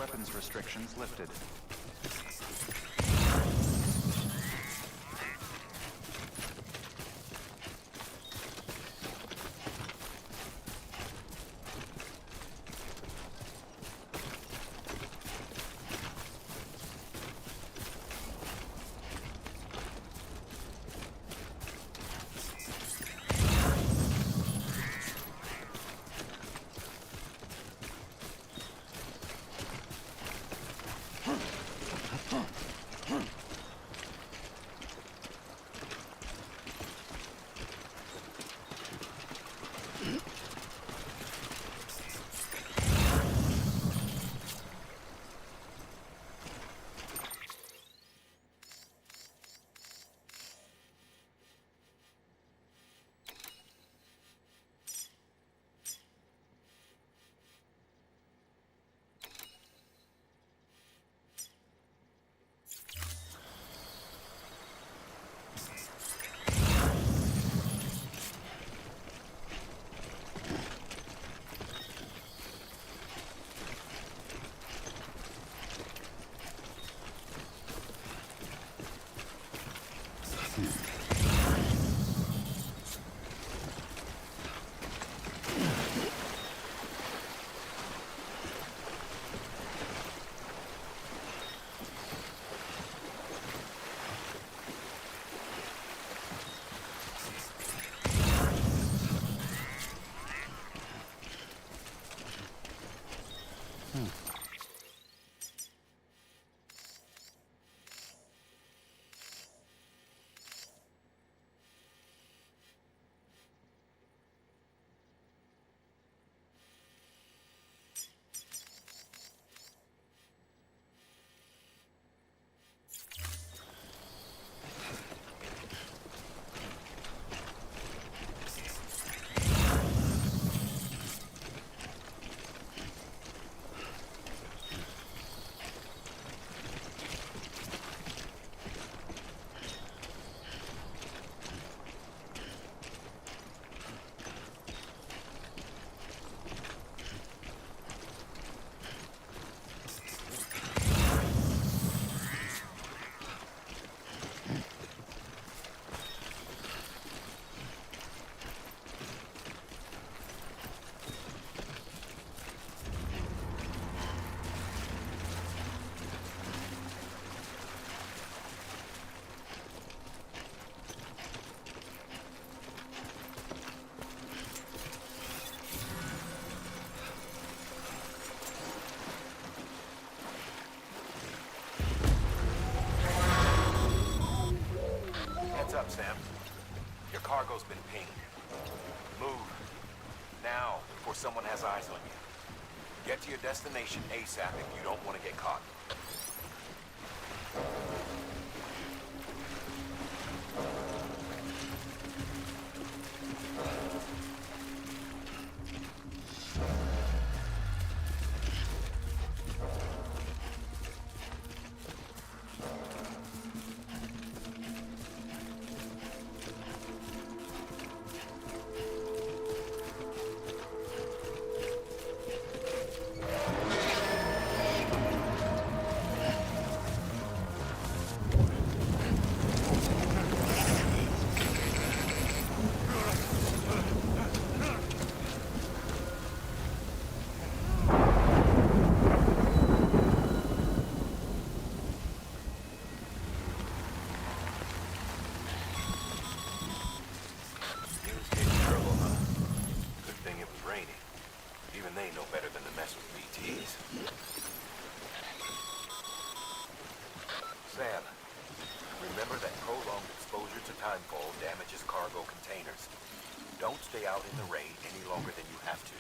weapons restrictions lifted. Up, Sam. Your cargo's been pinged. Move. Now, before someone has eyes on you. Get to your destination ASAP if you don't want to get caught. They know better than to mess with BTs. Sam, remember that prolonged exposure to timefall damages cargo containers. Don't stay out in the rain any longer than you have to.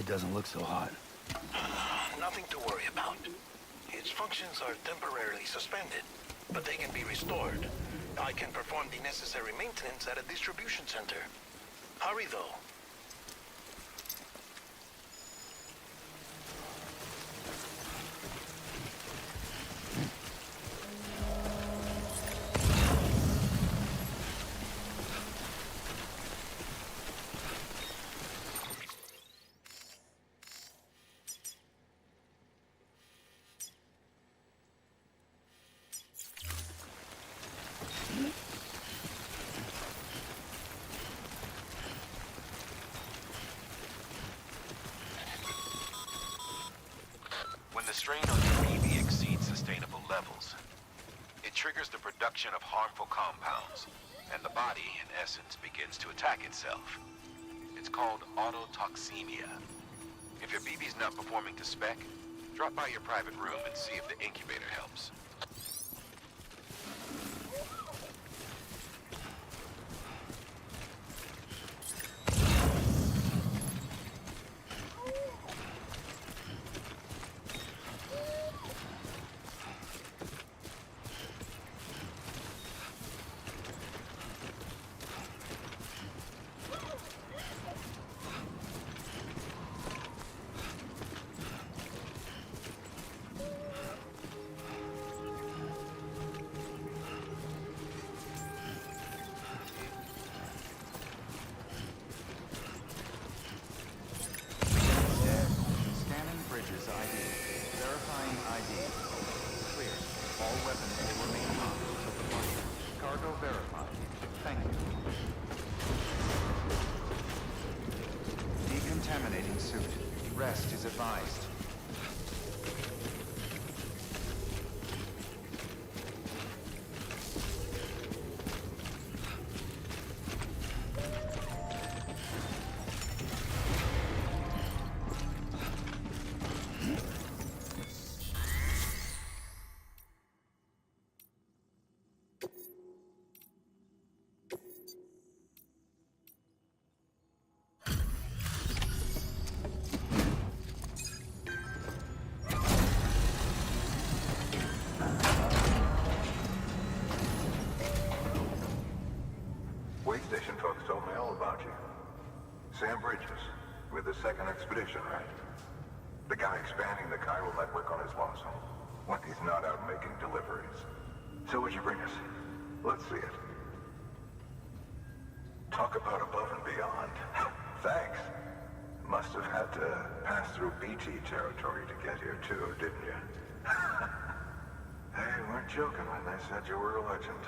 It doesn't look so hot. Nothing to worry about. Its functions are temporarily suspended, but they can be restored. I can perform the necessary maintenance at a distribution center. Hurry, though. When the strain on your BB exceeds sustainable levels, it triggers the production of harmful compounds, and the body, in essence, begins to attack itself. It's called autotoxemia. If your BB's not performing to spec, drop by your private room and see if the incubator helps. Decontaminating suit. Rest is advised. Station folks told me all about you. Sam Bridges, with the second expedition, right? The guy expanding the chiral network on his lonesome. When he's not out making deliveries. So what'd you bring us? Let's see it. Talk about above and beyond. Thanks. Must have had to pass through BT territory to get here too, didn't you? They weren't joking when they said you were a legend.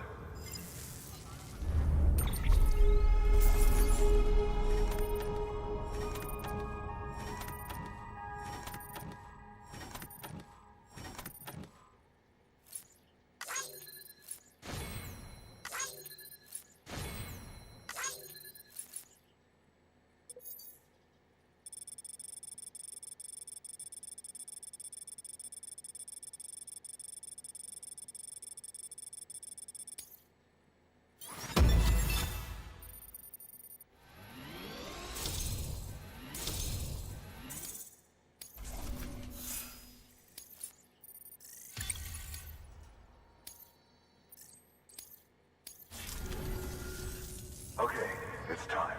Okay, it's time.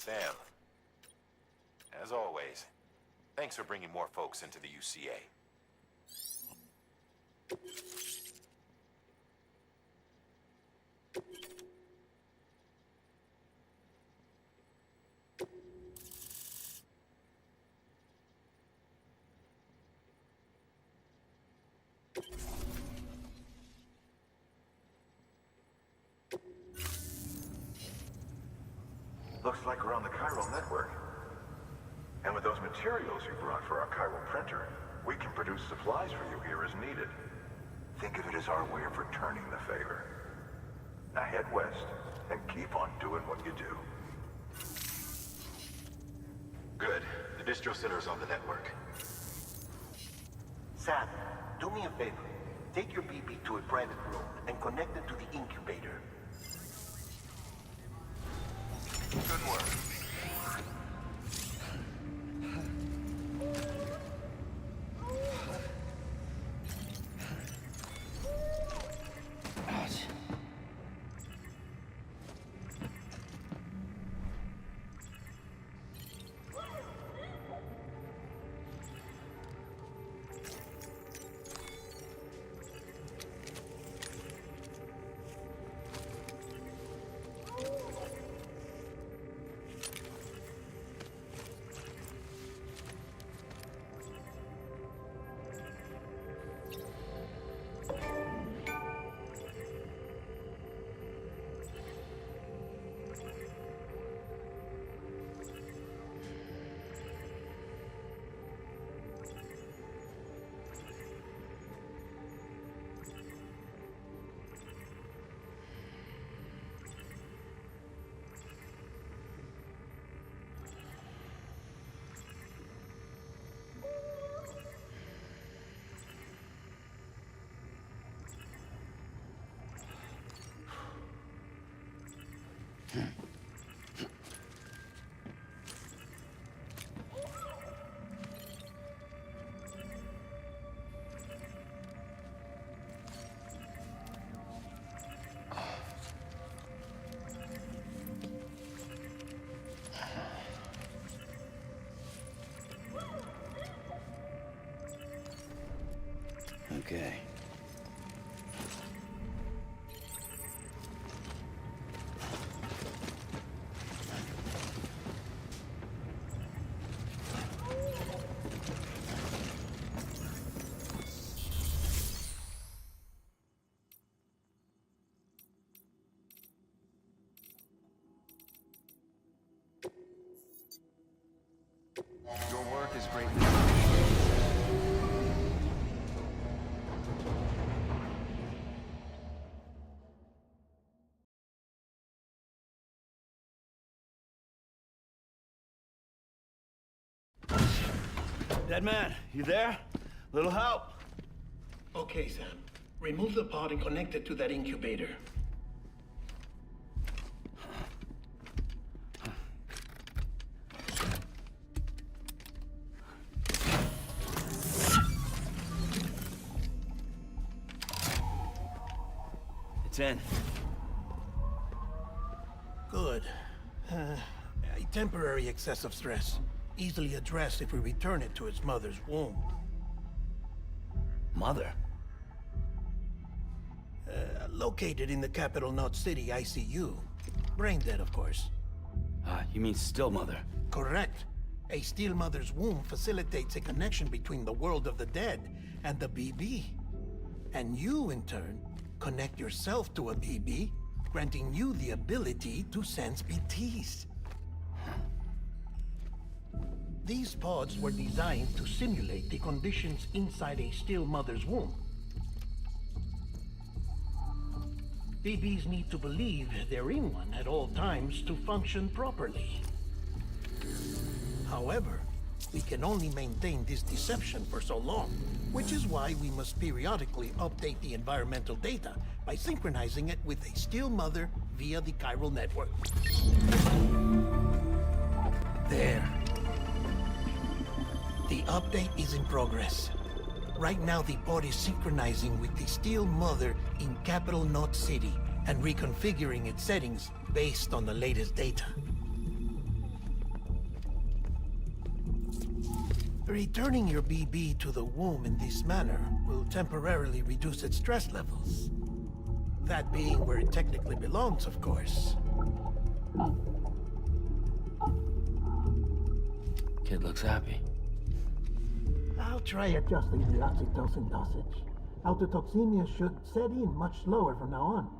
Sam, as always, thanks for bringing more folks into the UCA. Looks like we're on the chiral network. And with those materials you brought for our chiral printer, we can produce supplies for you here as needed. Think of it as our way of returning the favor. Now head west and keep on doing what you do. Good. The distro center is on the network. Sam, do me a favor. Take your BB to a private room and connect it to the incubator. Good work. Okay. Your work is greatly appreciated. Dead man, you there? Little help? Okay, Sam. Remove the pod and connect it to that incubator. It's in. Good. A temporary excessive stress. Easily addressed if we return it to its mother's womb. Mother? Located in the capital Knot City ICU. Brain dead, of course. You mean still mother? Correct. A steel mother's womb facilitates a connection between the world of the dead and the BB. And you, in turn, connect yourself to a BB, granting you the ability to sense BTs. These pods were designed to simulate the conditions inside a still mother's womb. BBs need to believe they're in one at all times to function properly. However, we can only maintain this deception for so long, which is why we must periodically update the environmental data by synchronizing it with a still mother via the chiral network. There. The update is in progress. Right now, the pod is synchronizing with the steel mother in capital Knot City and reconfiguring its settings based on the latest data. Returning your BB to the womb in this manner will temporarily reduce its stress levels. That being where it technically belongs, of course. Kid looks happy. I'll try adjusting the oxytocin dosage. Autotoxemia should set in much slower from now on.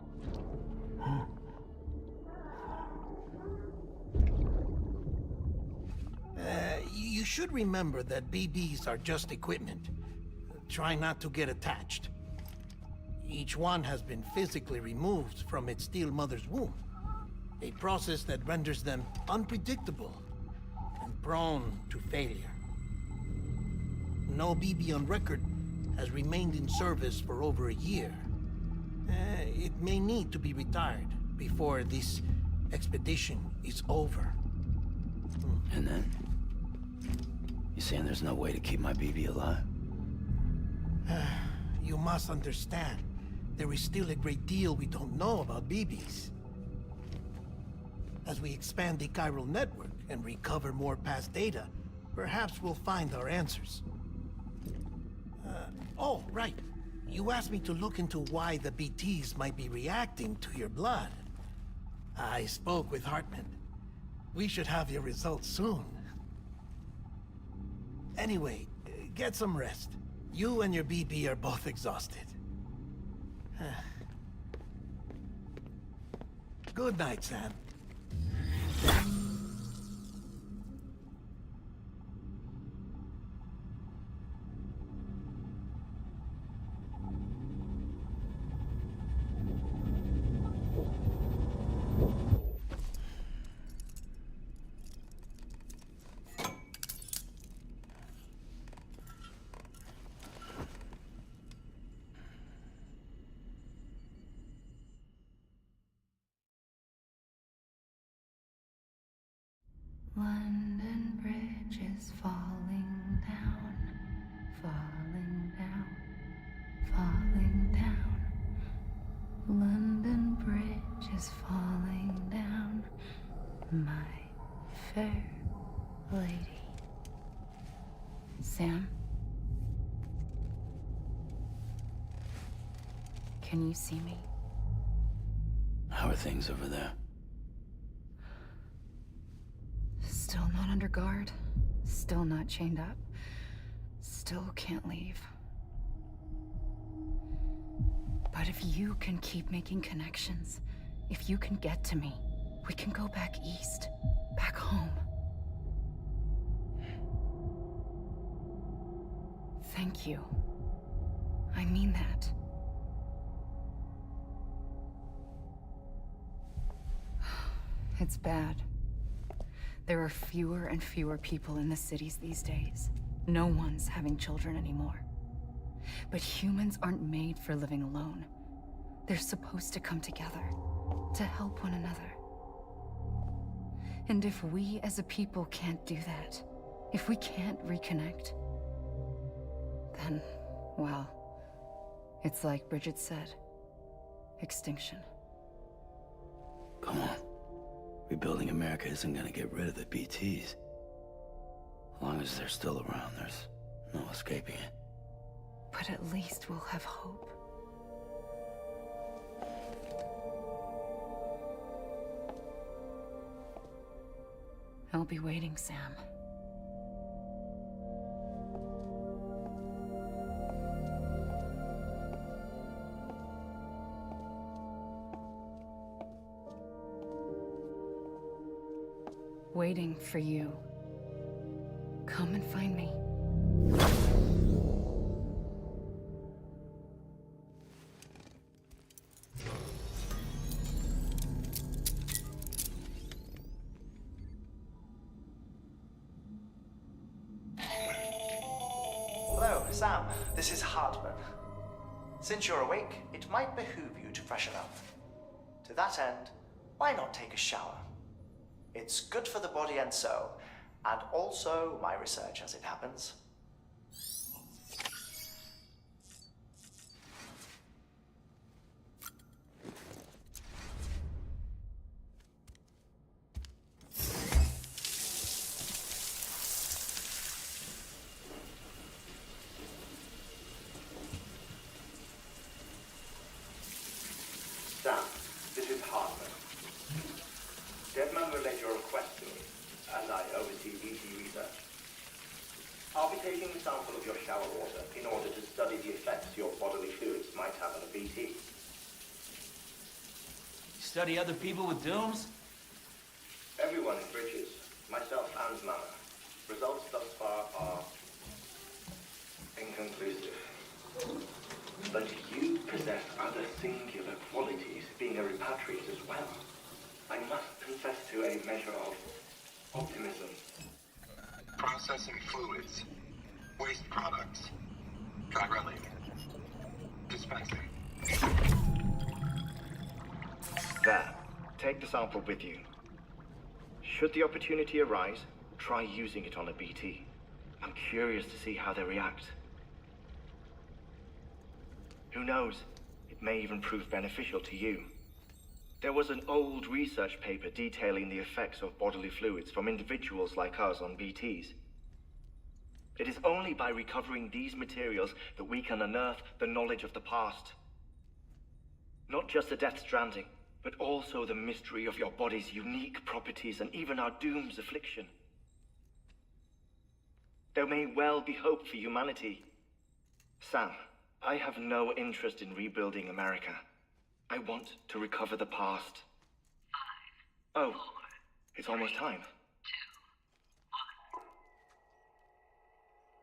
You should remember that BBs are just equipment. Try not to get attached. Each one has been physically removed from its steel mother's womb. A process that renders them unpredictable and prone to failure. No BB on record has remained in service for over a year. It may need to be retired before this expedition is over. And then? You saying there's no way to keep my BB alive? You must understand, there is still a great deal we don't know about BBs. As we expand the chiral network and recover more past data, perhaps we'll find our answers. Oh, right. You asked me to look into why the BTs might be reacting to your blood. I spoke with Hartman. We should have your results soon. Anyway, get some rest. You and your BB are both exhausted. Good night, Sam. London Bridge is falling down, falling down, falling down. London Bridge is falling down, my fair lady. Sam? Can you see me? How are things over there? Still not under guard, still not chained up, still can't leave. But if you can keep making connections, if you can get to me, we can go back east, back home. Thank you. I mean that. It's bad. There are fewer and fewer people in the cities these days. No one's having children anymore. But humans aren't made for living alone. They're supposed to come together, to help one another. And if we as a people can't do that, if we can't reconnect, then, well, it's like Bridget said, extinction. Come on. Rebuilding America isn't gonna get rid of the BTs. As long as they're still around, there's no escaping it. But at least we'll have hope. I'll be waiting, Sam. Waiting for you. Come and find me. Hello, Sam. This is Hartman. Since you're awake, it might behoove you to freshen up. To that end, why not take a shower? It's good for the body and soul, and also my research as it happens. Sam, this is Hartman. Deadman relayed your request to me, as I oversee BT research. I'll be taking a sample of your shower water in order to study the effects your bodily fluids might have on a BT. Study other people with dooms? Everyone in Bridges, myself and Mama, Results thus far are inconclusive. But you possess other singular qualities, being a repatriate as well. I must confess to a measure of optimism. Processing fluids. Waste products. Drilling. Dispensing. There. Take the sample with you. Should the opportunity arise, try using it on a BT. I'm curious to see how they react. Who knows? It may even prove beneficial to you. There was an old research paper detailing the effects of bodily fluids from individuals like us on BTs. It is only by recovering these materials that we can unearth the knowledge of the past. Not just the Death Stranding, but also the mystery of your body's unique properties and even our doom's affliction. There may well be hope for humanity. Sam, I have no interest in rebuilding America. I want to recover the past. 5, 4, it's almost time. 2,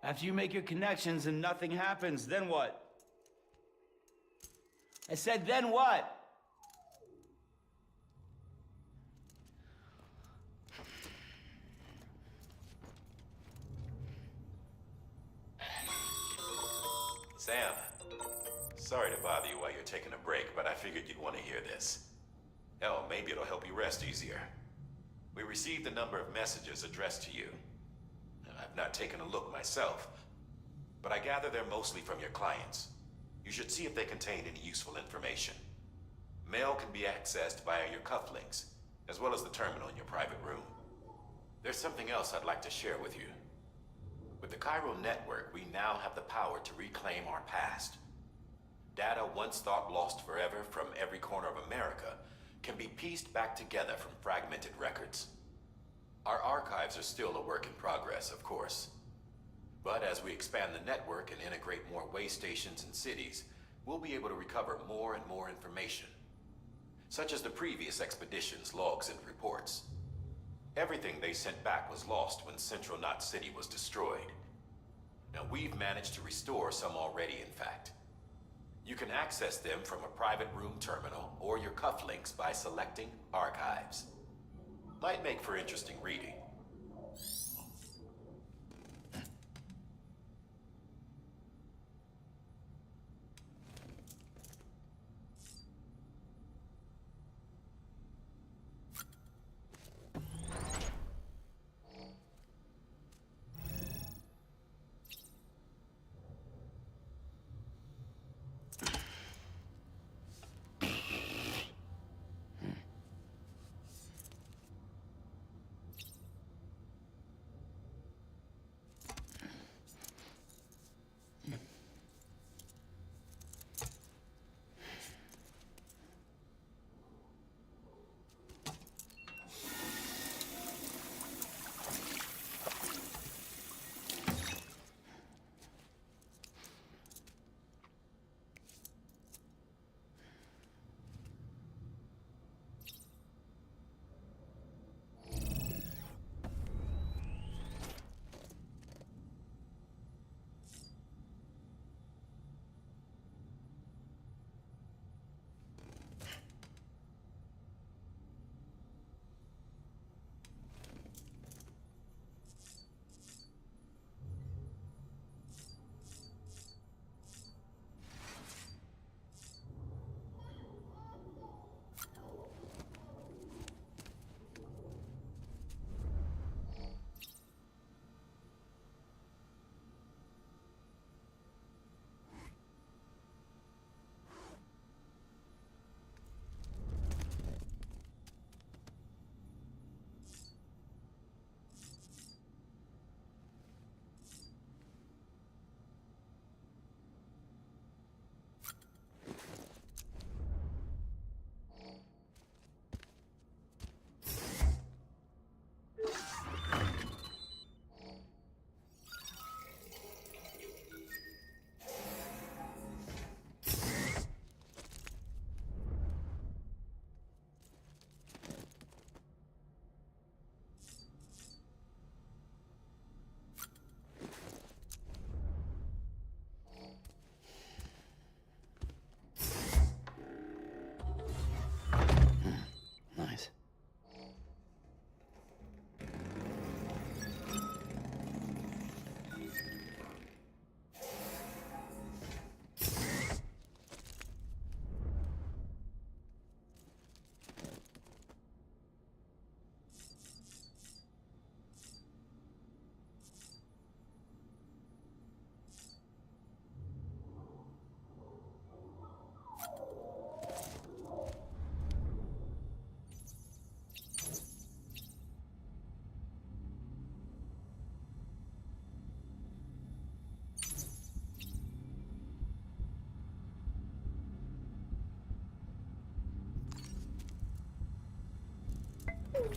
1. After you make your connections and nothing happens, then what? I said, then what? Sam, sorry to bother you while you're taking a break, but I figured you'd want to hear this. Hell, maybe it'll help you rest easier. We received a number of messages addressed to you. I've not taken a look myself, but I gather they're mostly from your clients. You should see if they contain any useful information. Mail can be accessed via your cufflinks, as well as the terminal in your private room. There's something else I'd like to share with you. With the chiral network, we now have the power to reclaim our past. Data once thought lost forever from every corner of America can be pieced back together from fragmented records. Our archives are still a work in progress, of course. But as we expand the network and integrate more way stations and cities, we'll be able to recover more and more information, such as the previous expedition's logs and reports. Everything they sent back was lost when Central Knot City was destroyed. Now we've managed to restore some already, in fact. You can access them from a private room terminal or your cufflinks by selecting Archives. Might make for interesting reading.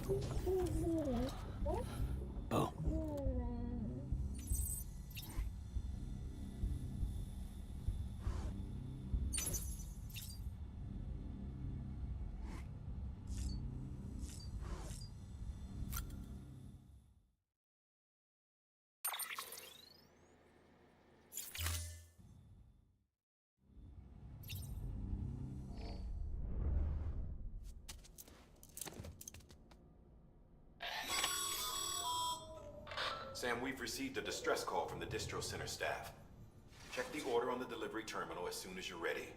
Bo. Sam, we've received a distress call from the distro center staff. Check the order on the delivery terminal as soon as you're ready.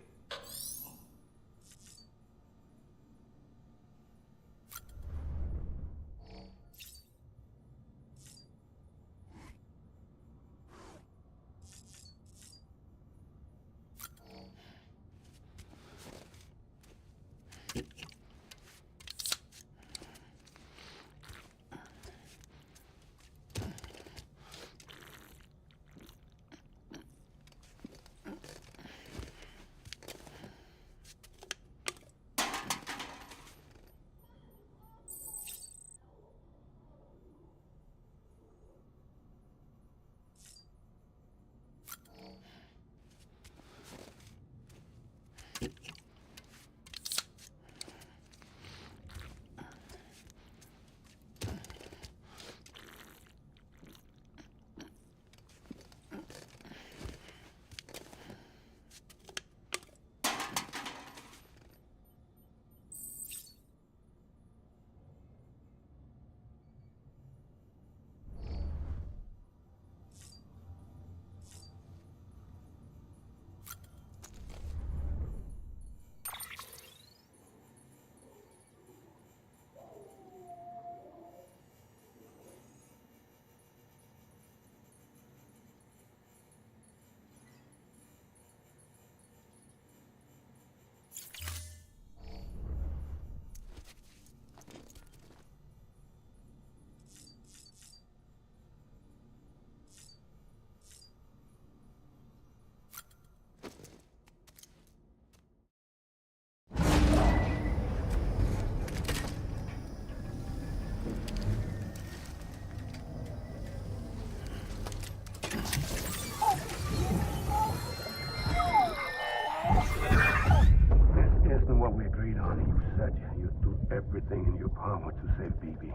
This isn't what we agreed on. You said you'd do everything in your power to save BB.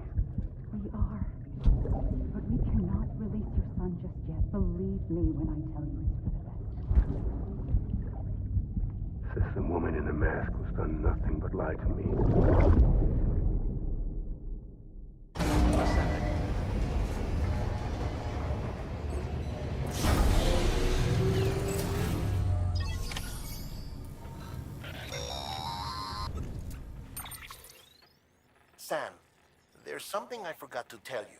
We are. But we cannot release your son just yet. Believe me when I tell you it's for the best. System woman in the mask who's done nothing but lie to me. Sam, there's something I forgot to tell you.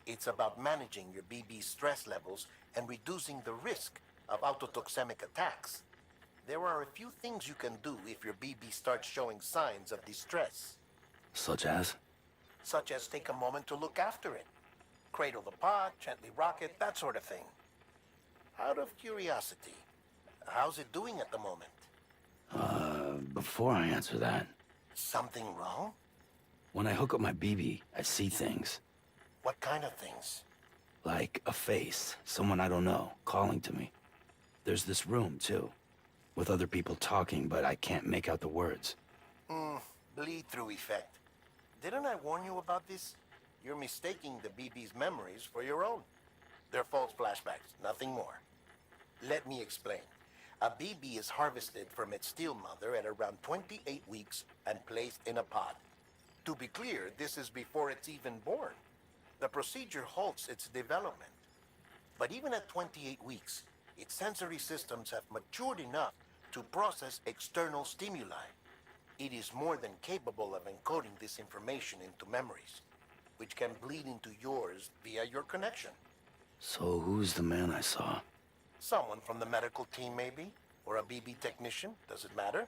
It's about managing your BB stress levels and reducing the risk of autotoxemic attacks. There are a few things you can do if your BB starts showing signs of distress. Such as? Such as take a moment to look after it. Cradle the pot, gently rock it, that sort of thing. Out of curiosity, how's it doing at the moment? Before I answer that, Something wrong? when I hook up my BB, I see things. What kind of things? Like a face, someone I don't know, calling to me. There's this room, too, with other people talking, but I can't make out the words. Bleed-through effect. Didn't I warn you about this? You're mistaking the BB's memories for your own. They're false flashbacks, nothing more. Let me explain. A BB is harvested from its steel mother at around 28 weeks and placed in a pod. To be clear, this is before it's even born. The procedure halts its development. But even at 28 weeks, its sensory systems have matured enough to process external stimuli. It is more than capable of encoding this information into memories, which can bleed into yours via your connection. So who's the man I saw? Someone from the medical team, maybe? Or a BB technician? Does it matter?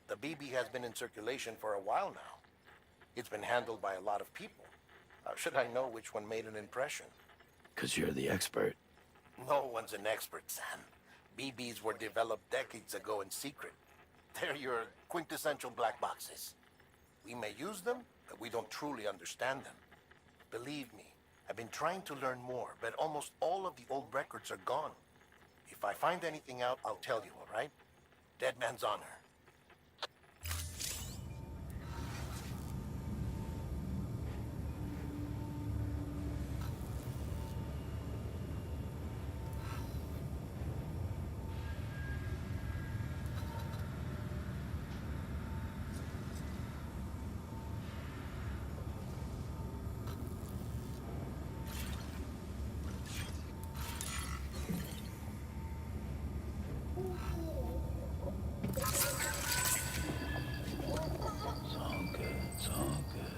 The BB has been in circulation for a while now. It's been handled by a lot of people. How should I know which one made an impression? 'Cause you're the expert. No one's an expert, Sam. BBs were developed decades ago in secret. They're your quintessential black boxes. We may use them, that we don't truly understand them. Believe me, I've been trying to learn more, but almost all of the old records are gone. If I find anything out, I'll tell you, all right? Dead man's honor. It's all good. It's all good.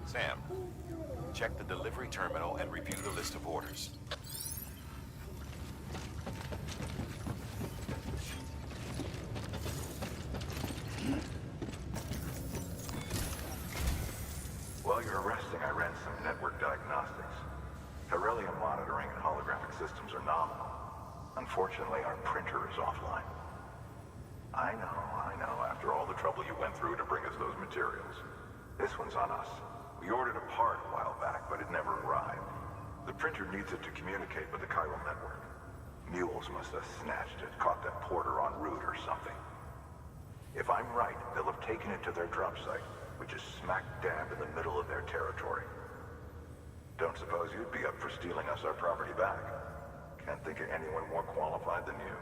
Sam, check the delivery terminal and review the list of orders. While you're resting, I ran some network diagnostics. Beryllium monitoring and holographic systems are nominal. Unfortunately, our printer is offline. I know, after all the trouble you went through to bring us those materials. This one's on us. We ordered a part a while back, but it never arrived. The printer needs it to communicate with the chiral network. Mules must have snatched it, caught that porter en route or something. If I'm right, they'll have taken it to their drop site, which is smack dab in the middle of their territory. Don't suppose you'd be up for stealing us our property back? Can't think of anyone more qualified than you.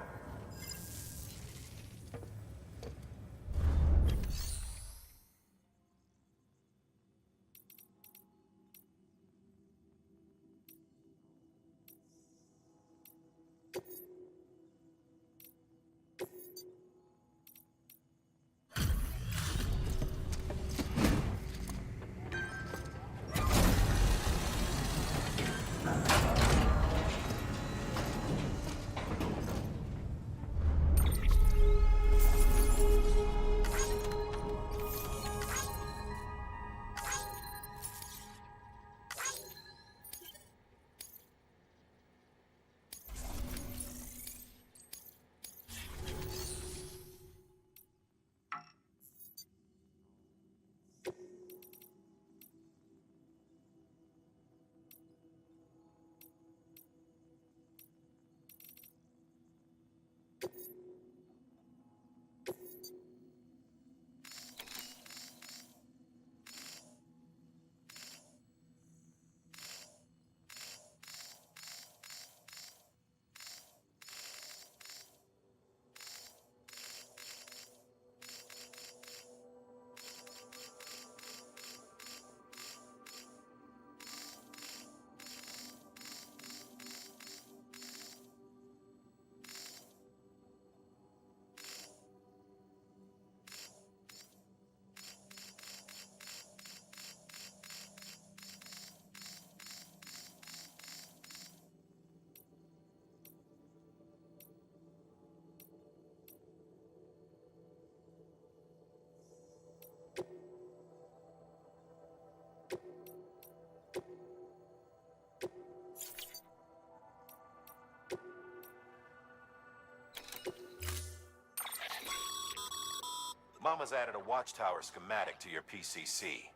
Mama's added a watchtower schematic to your PCC.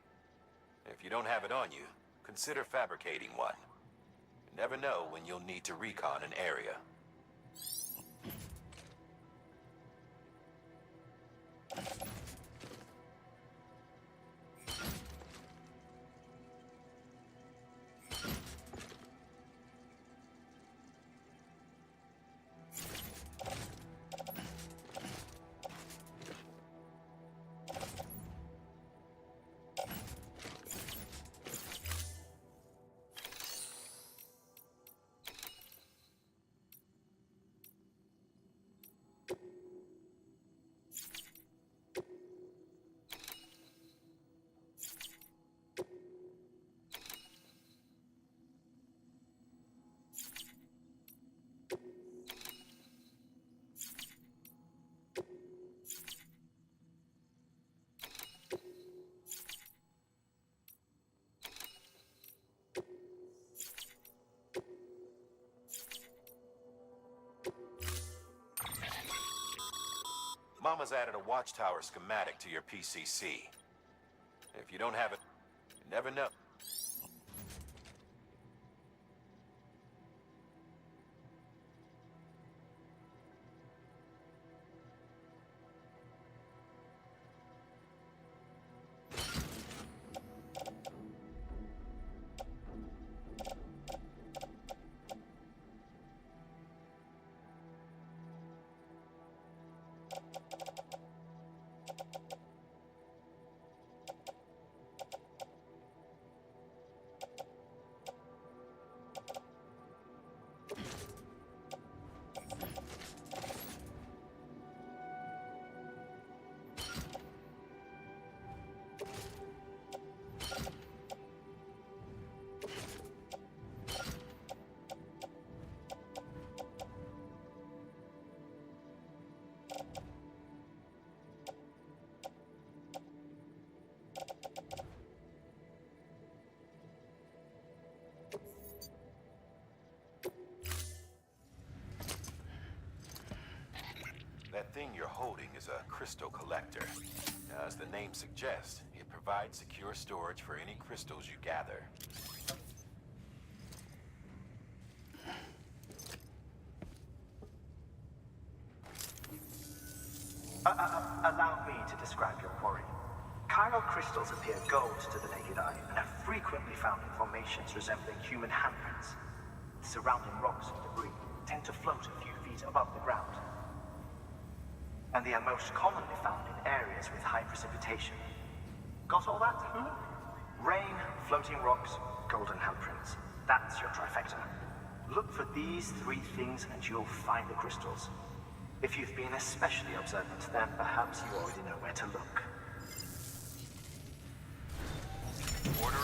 If you don't have it on you, consider fabricating one. You never know when you'll need to recon an area. Osama's added a watchtower schematic to your PCC. If you don't have it, you never know. That thing you're holding is a crystal collector. Now, as the name suggests, it provides secure storage for any crystals you gather. Allow me to describe your quarry. Chiral crystals appear gold to the naked eye and are frequently found in formations resembling human handprints. Surrounding rocks and debris tend to float a few feet above the ground. And they are most commonly found in areas with high precipitation. Got all that? Rain, floating rocks, golden handprints. That's your trifecta. Look for these three things and you'll find the crystals. If you've been especially observant, then perhaps you already know where to look. Order